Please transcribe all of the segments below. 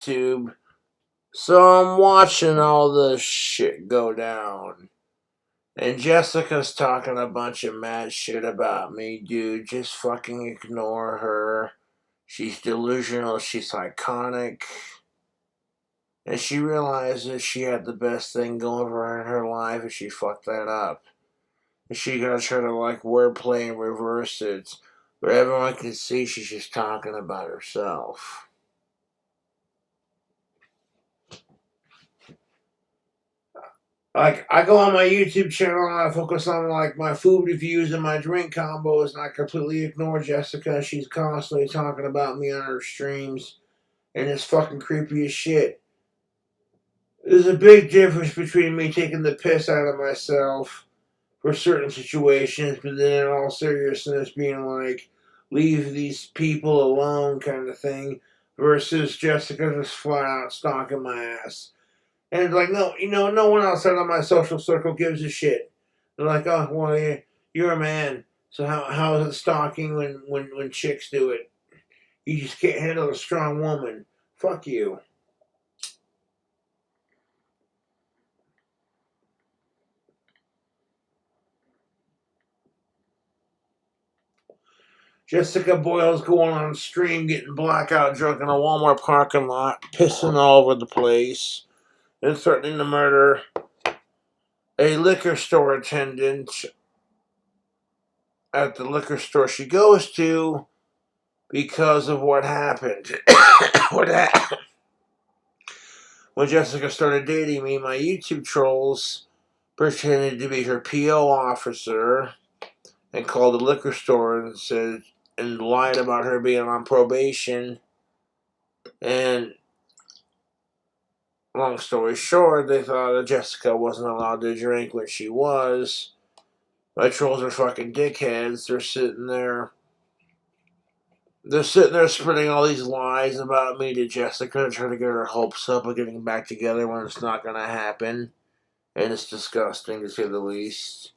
YouTube. So I'm watching all this shit go down. And Jessica's talking a bunch of mad shit about me, dude. Just fucking ignore her. She's delusional, she's iconic. And she realizes she had the best thing going for her in her life and she fucked that up. And she gonna try to wordplay and reverse it. But everyone can see she's just talking about herself. I go on my YouTube channel and I focus on my food reviews and my drink combos, and I completely ignore Jessica. She's constantly talking about me on her streams, and it's fucking creepy as shit. There's a big difference between me taking the piss out of myself for certain situations, but then in all seriousness being leave these people alone kind of thing, versus Jessica just flat out stalking my ass. And no, no one outside of my social circle gives a shit. They're like, oh, well, you're a man, so how is it stalking when chicks do it? You just can't handle a strong woman. Fuck you. Jessica Boyle's going on stream, getting blackout drunk in a Walmart parking lot, pissing all over the place, and threatening to murder a liquor store attendant at the liquor store she goes to because of what happened. What happened? When Jessica started dating me, my YouTube trolls pretended to be her PO officer and called the liquor store and lied about her being on probation. And long story short, they thought that Jessica wasn't allowed to drink when she was. My trolls are fucking dickheads. They're sitting there spreading all these lies about me to Jessica, trying to get her hopes up of getting back together when it's not going to happen. And it's disgusting, to say the least.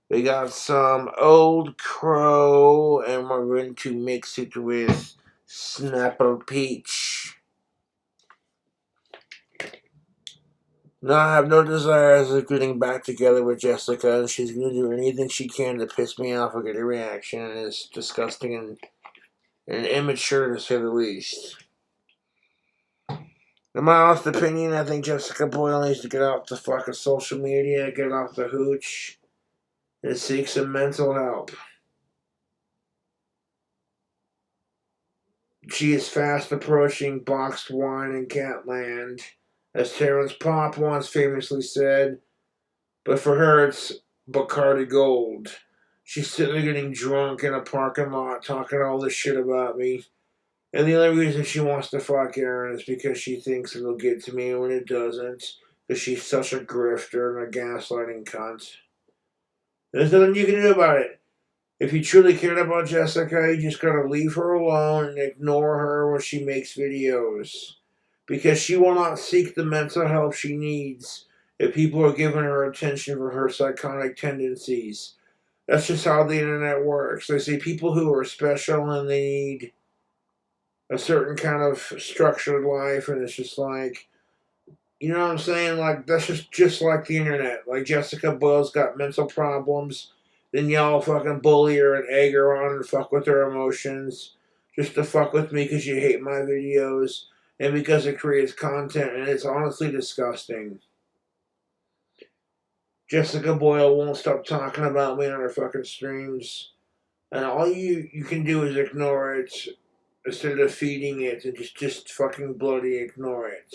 We got some Old Crow, and we're going to mix it with Snapple Peach. Now, I have no desires of getting back together with Jessica, and she's going to do anything she can to piss me off or get a reaction, and it's disgusting and immature, to say the least. In my honest opinion, I think Jessica Boyle needs to get off the fucking social media, get off the hooch, and seek some mental help. She is fast approaching boxed wine in Catland, as Terrence Popp once famously said, but for her it's Bacardi Gold. She's sitting there getting drunk in a parking lot, talking all this shit about me. And the only reason she wants to fuck Aaron is because she thinks it'll get to me when it doesn't. Because she's such a grifter and a gaslighting cunt. There's nothing you can do about it. If you truly cared about Jessica, you just gotta leave her alone and ignore her when she makes videos. Because she will not seek the mental help she needs if people are giving her attention for her psychotic tendencies. That's just how the internet works. They say people who are special and they need a certain kind of structured life, and it's just you know what I'm saying? That's just like the internet. Like, Jessica Boyle's got mental problems, then y'all fucking bully her and egg her on and fuck with her emotions just to fuck with me because you hate my videos and because it creates content, and it's honestly disgusting. Jessica Boyle won't stop talking about me on her fucking streams, and all you can do is ignore it instead of feeding it, and just fucking bloody ignore it.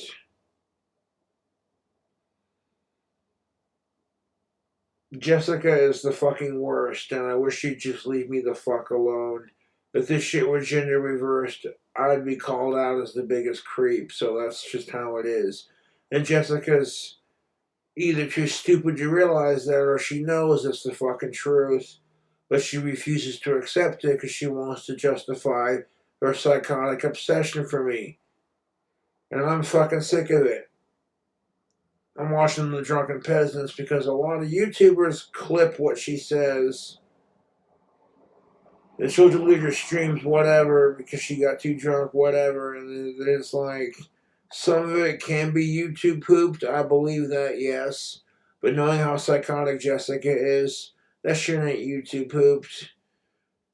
Jessica is the fucking worst, and I wish she'd just leave me the fuck alone. If this shit were gender reversed, I'd be called out as the biggest creep, so that's just how it is. And Jessica's either too stupid to realize that, or she knows it's the fucking truth, but she refuses to accept it because she wants to justify her psychotic obsession for me. And I'm fucking sick of it. I'm watching the Drunken Peasants because a lot of YouTubers clip what she says. And she'll delete her streams, whatever, because she got too drunk, whatever. And then it's Some of it can be YouTube pooped. I believe that, yes. But knowing how psychotic Jessica is, that shit ain't YouTube pooped.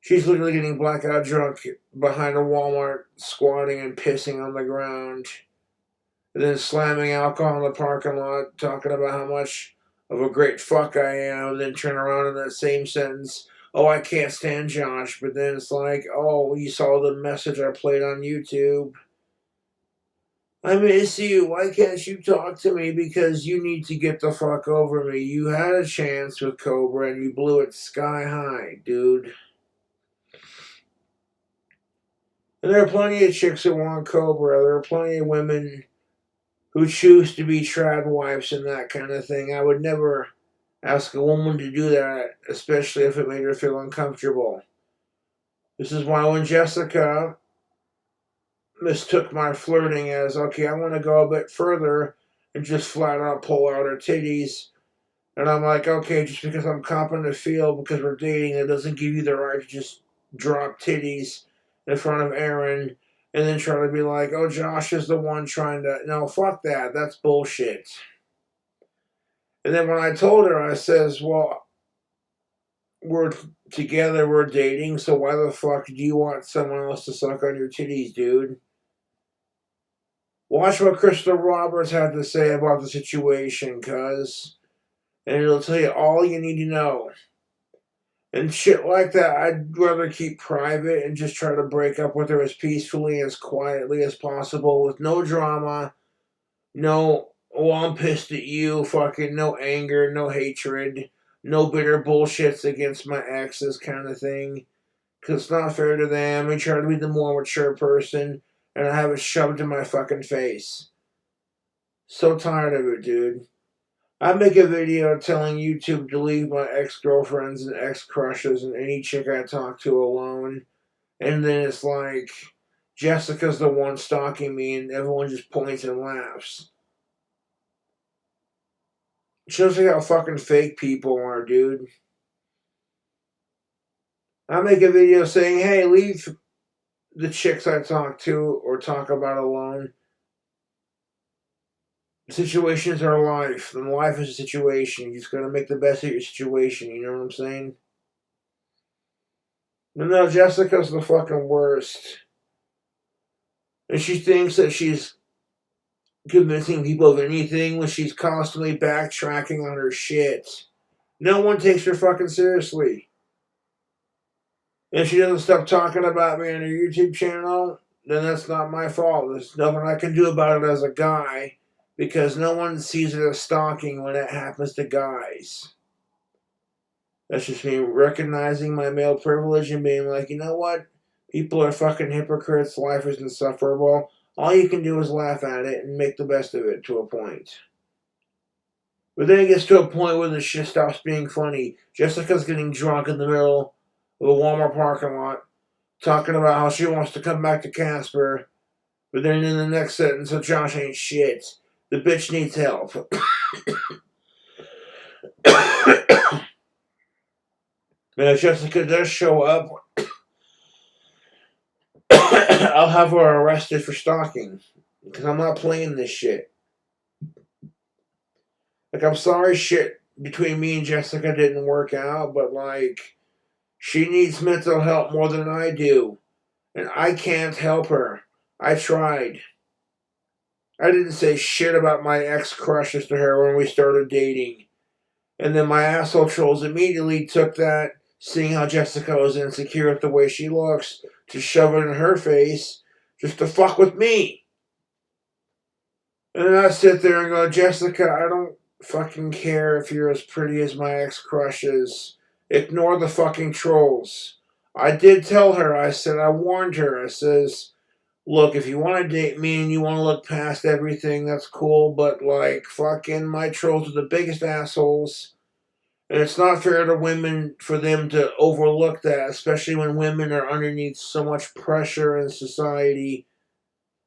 She's literally getting blackout drunk behind a Walmart, squatting and pissing on the ground. And then slamming alcohol in the parking lot, talking about how much of a great fuck I am, and then turn around in that same sentence, oh, I can't stand Josh, but then it's like, oh, you saw the message I played on YouTube. I miss you. Why can't you talk to me? Because you need to get the fuck over me. You had a chance with Cobra and you blew it sky high, dude. And there are plenty of chicks that want Cobra. There are plenty of women who choose to be trad wives and that kind of thing. I would never ask a woman to do that, especially if it made her feel uncomfortable. This is why when Jessica mistook my flirting as, okay, I want to go a bit further and just flat out pull out her titties. And I'm like, okay, just because I'm copping the feel because we're dating, it doesn't give you the right to just drop titties in front of Aaron and then try to be like, oh, Josh is the one trying to. No, fuck that. That's bullshit. And then when I told her, I says, well, we're together, we're dating, so why the fuck do you want someone else to suck on your titties, dude? Watch what Crystal Roberts had to say about the situation, cuz. And it'll tell you all you need to know. And shit like that, I'd rather keep private and just try to break up with her as peacefully, as quietly as possible, with no drama, no, oh, I'm pissed at you, fucking no anger, no hatred, no bitter bullshits against my exes kind of thing. Because it's not fair to them. I try to be the more mature person, and I have it shoved in my fucking face. So tired of it, dude. I make a video telling YouTube to leave my ex-girlfriends and ex-crushes and any chick I talk to alone. And then it's like, Jessica's the one stalking me and everyone just points and laughs. It shows you how fucking fake people are, dude. I make a video saying, hey, leave the chicks I talk to or talk about alone. Situations are life, and life is a situation. You just gotta make the best of your situation, you know what I'm saying? But no, Jessica's the fucking worst. And she thinks that she's convincing people of anything when she's constantly backtracking on her shit. No one takes her fucking seriously. And if she doesn't stop talking about me on her YouTube channel, then that's not my fault. There's nothing I can do about it as a guy, because no one sees it as stalking when it happens to guys. That's just me recognizing my male privilege and being like, you know what? People are fucking hypocrites. Life is insufferable. All you can do is laugh at it and make the best of it to a point. But then it gets to a point where the shit stops being funny. Jessica's getting drunk in the middle of a Walmart parking lot, talking about how she wants to come back to Casper. But then in the next sentence, so Josh ain't shit. The bitch needs help. And if Jessica does show up, I'll have her arrested for stalking. Because I'm not playing this shit. Like, I'm sorry shit between me and Jessica didn't work out, but, like, she needs mental help more than I do. And I can't help her. I tried. I didn't say shit about my ex-crushes to her when we started dating. And then my asshole trolls immediately took that, seeing how Jessica was insecure with the way she looks, to shove it in her face, just to fuck with me. And then I sit there and go, Jessica, I don't fucking care if you're as pretty as my ex-crushes. Ignore the fucking trolls. I did tell her, I said, I warned her, I says, look, if you want to date me and you want to look past everything, that's cool, but, like, fucking my trolls are the biggest assholes. And it's not fair to women for them to overlook that, especially when women are underneath so much pressure in society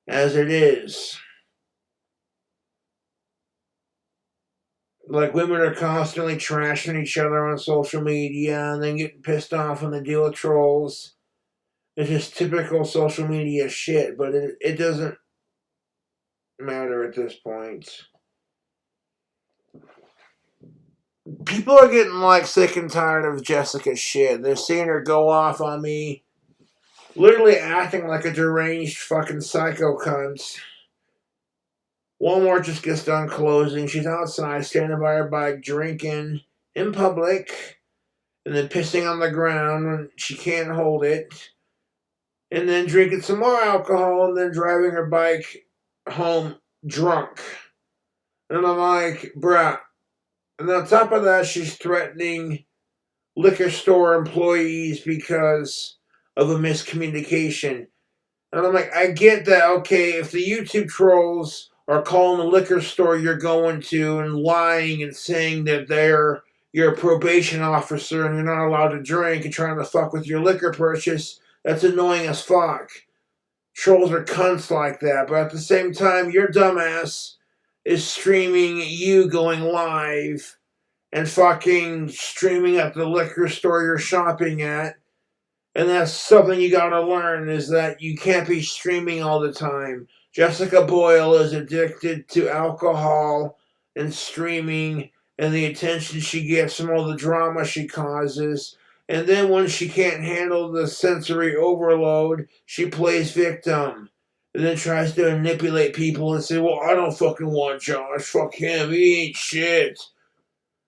as it is. Like, women are constantly trashing each other on social media and then getting pissed off when they deal with trolls. It's just typical social media shit, but it doesn't matter at this point. People are getting like sick and tired of Jessica's shit. They're seeing her go off on me, literally acting like a deranged fucking psycho cunt. Walmart just gets done closing. She's outside, standing by her bike, drinking in public, and then pissing on the ground when she can't hold it, and then drinking some more alcohol, and then driving her bike home drunk. And I'm like, bruh. And on top of that, she's threatening liquor store employees because of a miscommunication. And I'm like, I get that, okay, if the YouTube trolls are calling the liquor store you're going to and lying and saying that you're a probation officer and you're not allowed to drink and trying to fuck with your liquor purchase, that's annoying as fuck. Trolls are cunts like that, but at the same time, your dumbass is streaming you going live and fucking streaming at the liquor store you're shopping at. And that's something you gotta learn, is that you can't be streaming all the time. Jessica Boyle is addicted to alcohol and streaming and the attention she gets from all the drama she causes. And then when she can't handle the sensory overload, she plays victim. And then tries to manipulate people and say, well, I don't fucking want Josh. Fuck him. He ain't shit.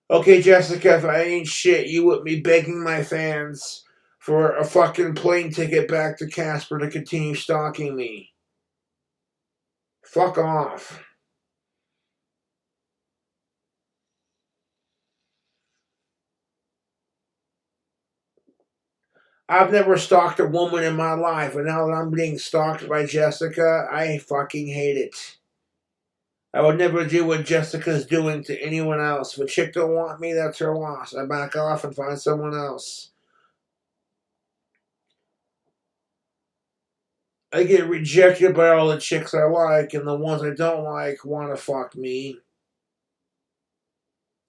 Okay, Jessica, if I ain't shit, you wouldn't be begging my fans for a fucking plane ticket back to Casper to continue stalking me. Fuck off. I've never stalked a woman in my life, and now that I'm being stalked by Jessica, I fucking hate it. I would never do what Jessica's doing to anyone else. If a chick don't want me, that's her loss. I back off and find someone else. I get rejected by all the chicks I like, and the ones I don't like want to fuck me.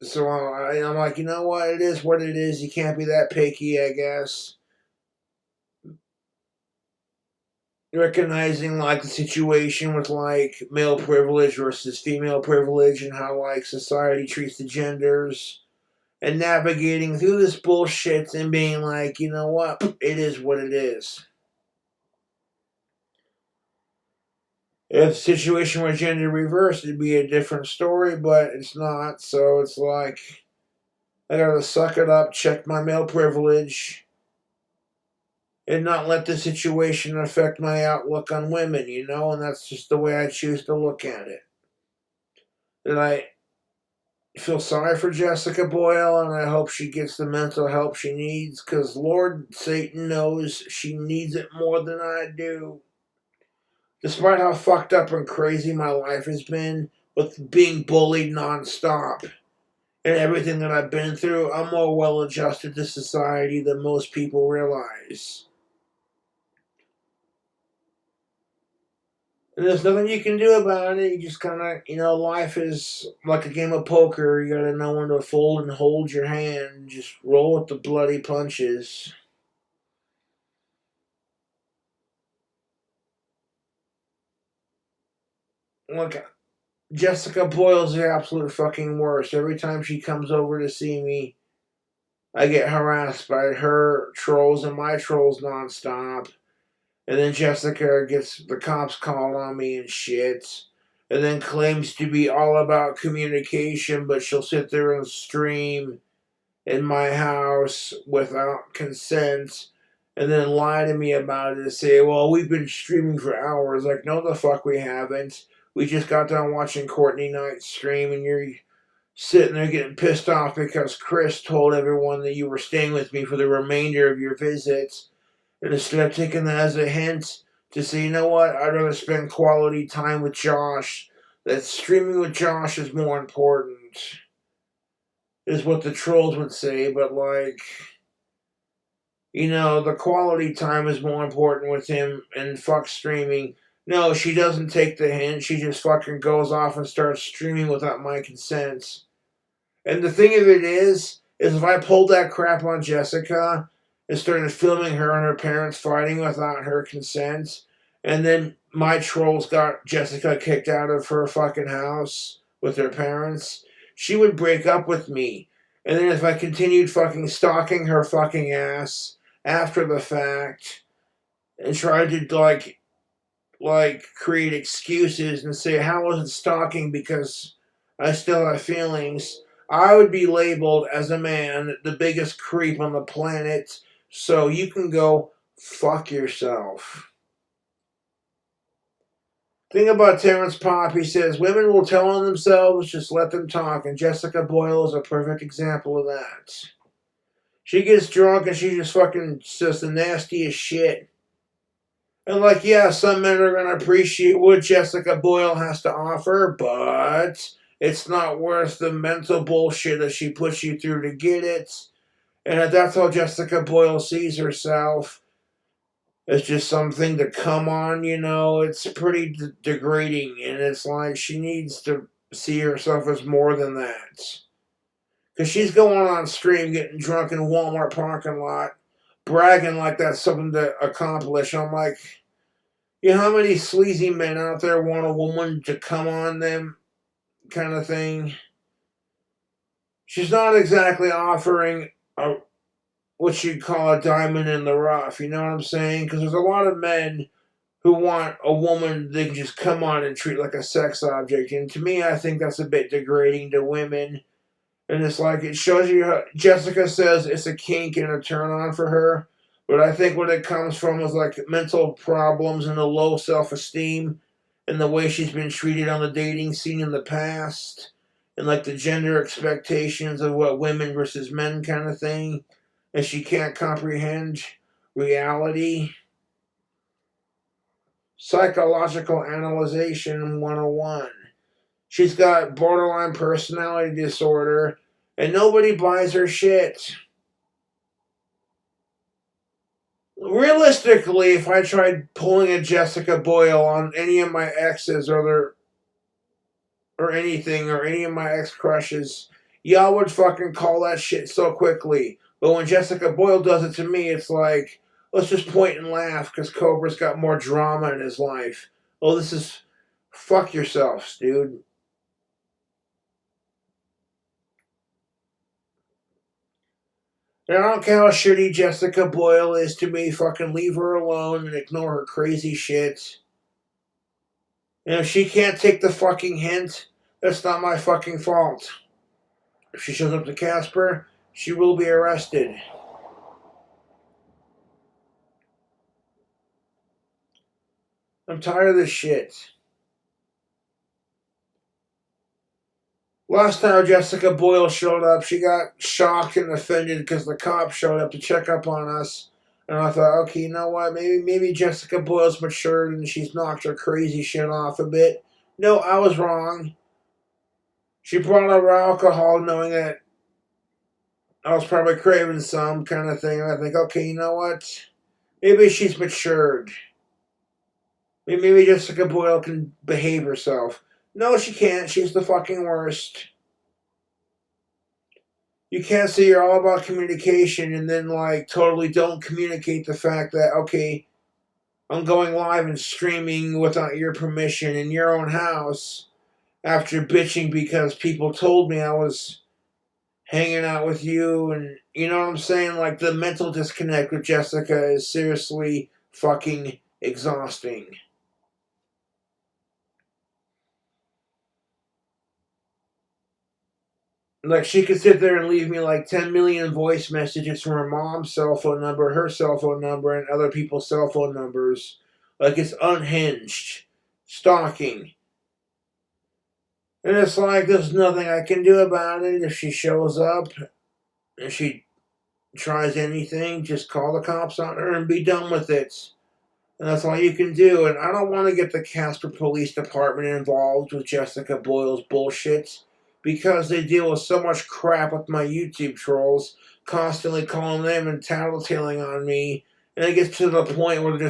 So I'm like, you know what? It is what it is. You can't be that picky, I guess. Recognizing like the situation with like male privilege versus female privilege and how like society treats the genders and navigating through this bullshit and being like, you know what? It is what it is. If the situation were gender reversed, it'd be a different story, but it's not. So it's like, I gotta suck it up, check my male privilege, and not let the situation affect my outlook on women, you know? And that's just the way I choose to look at it. And I feel sorry for Jessica Boyle, and I hope she gets the mental help she needs, because Lord Satan knows she needs it more than I do. Despite how fucked up and crazy my life has been with being bullied nonstop and everything that I've been through, I'm more well adjusted to society than most people realize. And there's nothing you can do about it. You just kind of, life is like a game of poker. You gotta know when to fold and hold your hand. Just roll with the bloody punches. Look, Jessica Boyle's the absolute fucking worst. Every time she comes over to see me, I get harassed by her trolls and my trolls nonstop. And then Jessica gets the cops called on me and shit. And then claims to be all about communication, but she'll sit there and stream in my house without consent and then lie to me about it and say, well, we've been streaming for hours. Like, no, the fuck we haven't. We just got done watching Courtney Knight stream, and you're sitting there getting pissed off because Chris told everyone that you were staying with me for the remainder of your visits. And instead of taking that as a hint to say, you know what, I'd rather spend quality time with Josh, that streaming with Josh is more important, is what the trolls would say. But like, the quality time is more important with him, and fuck streaming. No, she doesn't take the hint. She just fucking goes off and starts streaming without my consent. And the thing of it is if I pulled that crap on Jessica and started filming her and her parents fighting without her consent, and then my trolls got Jessica kicked out of her fucking house with her parents, she would break up with me. And then if I continued fucking stalking her fucking ass after the fact and tried to like create excuses and say how was it stalking because I still have feelings, I would be labeled as a man the biggest creep on the planet. So you can go fuck yourself. Thing about Terrence Popp, he says, women will tell on themselves, just let them talk, and Jessica Boyle is a perfect example of that. She gets drunk and she just fucking says the nastiest shit. And like, yeah, some men are gonna appreciate what Jessica Boyle has to offer, but it's not worth the mental bullshit that she puts you through to get it. And if that's how Jessica Boyle sees herself, it's just something to come on, it's pretty degrading, and it's like she needs to see herself as more than that. Because she's going on stream getting drunk in a Walmart parking lot, bragging like that's something to accomplish. I'm like, how many sleazy men out there want a woman to come on them kind of thing? She's not exactly offering what you'd call a diamond in the rough, you know what I'm saying? Because there's a lot of men who want a woman they can just come on and treat like a sex object. And to me, I think that's a bit degrading to women. And it's like, it shows you how Jessica says it's a kink and a turn on for her. But I think what it comes from is like mental problems and a low self-esteem and the way she's been treated on the dating scene in the past. And like the gender expectations of what women versus men kind of thing. And she can't comprehend reality. Psychological Analyzation 101. She's got borderline personality disorder, and nobody buys her shit. Realistically, if I tried pulling a Jessica Boyle on any of my exes or anything, or any of my ex-crushes, y'all would fucking call that shit so quickly. But when Jessica Boyle does it to me, it's like, let's just point and laugh because Cobra's got more drama in his life. Oh, this is... Fuck yourselves, dude. And I don't care how shitty Jessica Boyle is to me, fucking leave her alone and ignore her crazy shit. And if she can't take the fucking hint, that's not my fucking fault. If she shows up to Casper, she will be arrested. I'm tired of this shit. Last time Jessica Boyle showed up, she got shocked and offended because the cops showed up to check up on us. And I thought, okay, you know what? Maybe Jessica Boyle's matured and she's knocked her crazy shit off a bit. No, I was wrong. She brought over alcohol knowing that I was probably craving some kind of thing. And I think, okay, you know what? Maybe she's matured. Maybe Jessica Boyle can behave herself. No, she can't. She's the fucking worst. You can't say you're all about communication and then, like, totally don't communicate the fact that, okay, I'm going live and streaming without your permission in your own house after bitching because people told me I was hanging out with you, and you know what I'm saying? Like, the mental disconnect with Jessica is seriously fucking exhausting. Like, she could sit there and leave me like 10 million voice messages from her mom's cell phone number, her cell phone number, and other people's cell phone numbers. Like, it's unhinged. Stalking. And it's like, there's nothing I can do about it. If she shows up and she tries anything, just call the cops on her and be done with it. And that's all you can do. And I don't want to get the Casper Police Department involved with Jessica Boyle's bullshit because they deal with so much crap with my YouTube trolls, constantly calling them and tattletaling on me. And it gets to the point where it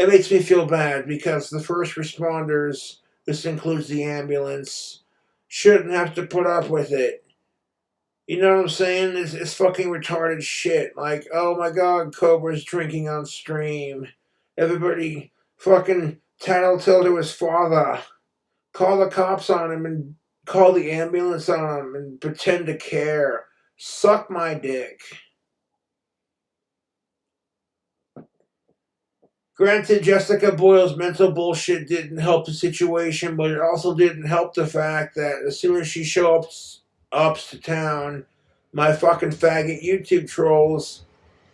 makes me feel bad because the first responders, this includes the ambulance, shouldn't have to put up with it. You know what I'm saying? It's fucking retarded shit. Like, oh my god, Cobra's drinking on stream. Everybody fucking tattletale to his father, call the cops on him and call the ambulance on him and pretend to care. Suck my dick. Granted, Jessica Boyle's mental bullshit didn't help the situation, but it also didn't help the fact that as soon as she shows up to town, my fucking faggot YouTube trolls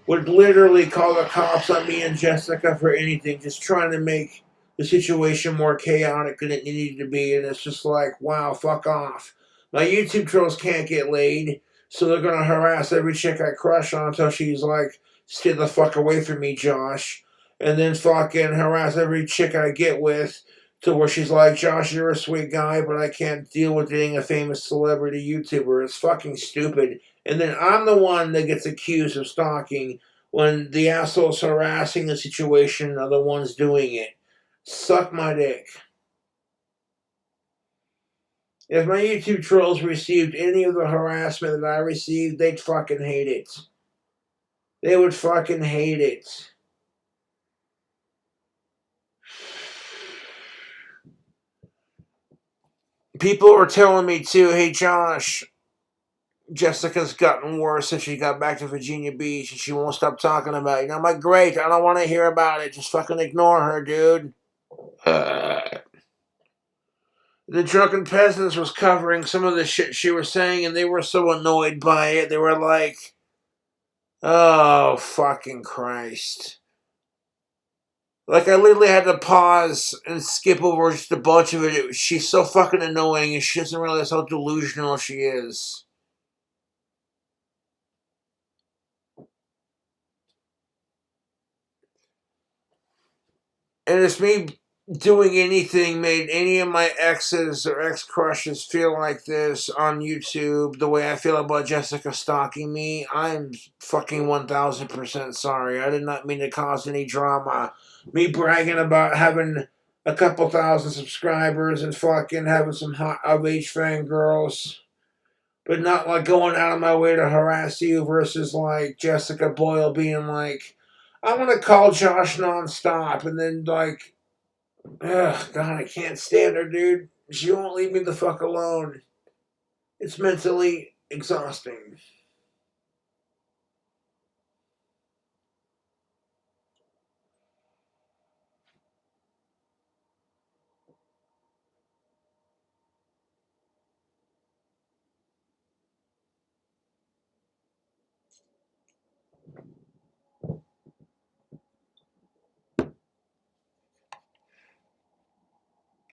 would literally call the cops on me and Jessica for anything, just trying to make the situation more chaotic than it needed to be. And it's just like, wow, fuck off. My YouTube trolls can't get laid, so they're gonna harass every chick I crush on until she's like, stay the fuck away from me, Josh. And then fucking harass every chick I get with to where she's like, Josh, you're a sweet guy, but I can't deal with being a famous celebrity YouTuber. It's fucking stupid. And then I'm the one that gets accused of stalking when the assholes harassing the situation are the ones doing it. Suck my dick. If my YouTube trolls received any of the harassment that I received, they'd fucking hate it. They would fucking hate it. People were telling me too, hey Josh, Jessica's gotten worse since she got back to Virginia Beach and she won't stop talking about it. And I'm like, great, I don't want to hear about it. Just fucking ignore her, dude. The Drunken Peasants was covering some of the shit she was saying and they were so annoyed by it. They were like, oh, fucking Christ. Like, I literally had to pause and skip over just a bunch of it. She's so fucking annoying and she doesn't realize how delusional she is. And it's me doing anything made any of my exes or ex-crushes feel like this on YouTube, the way I feel about Jessica stalking me, I'm fucking 1000% sorry. I did not mean to cause any drama. Me bragging about having a couple thousand subscribers and fucking having some hot of-age fangirls, but not like going out of my way to harass you versus like Jessica Boyle being like, I'm gonna call Josh nonstop, and then like, ugh, God, I can't stand her, dude. She won't leave me the fuck alone. It's mentally exhausting.